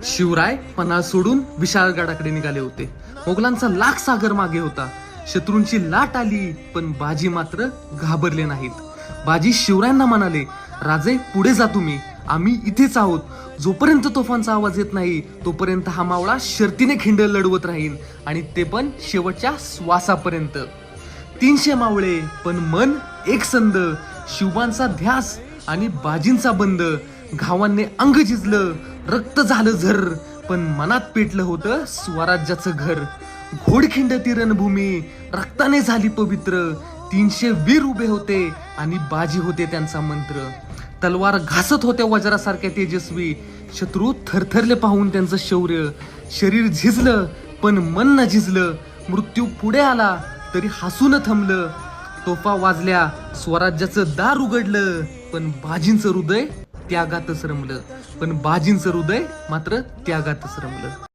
शिवराय पन्हाळ सोडून विशाळगडाकडे निघाले होते. मोगलांचा लाख सागर मागे होता. शत्रूंची लाट आली, पण बाजी मात्र घाबरले नाहीत. बाजी शिवरायांना म्हणाले, राजे पुढे जा तुम्ही, आम्ही इथेच आहोत. जोपर्यंत तोफांचा आवाज येत नाही तोपर्यंत हा मावळा शर्तीने खिंड लढवत राहील, आणि ते पण शेवटच्या श्वासापर्यंत. 300 मावळे पण मन एक संद, शिवबांचा ध्यास आणि बाजींचा बंद. घावांनी अंग झिजलं, रक्त झालं झर, पण मनात पेटलं होतं स्वराज्याचं घर. घोडखिंड ती रणभूमी रक्ताने झाली पवित्र. 300 वीर उभे होते आणि बाजी होते त्यांचा मंत्र. तलवार घासत होत्या वज्रासारख्या तेजस्वी. शत्रू थरथरले पाहून त्यांचं शौर्य. शरीर झिजलं पण मन न झिजलं. मृत्यू पुढे आला तरी हसून थांबलं. तोफा वाजल्या, स्वराज्याचं दार उघडलं, पण बाजींचं हृदय त्यागातच रमलं. मात्र त्यागातच रमलं.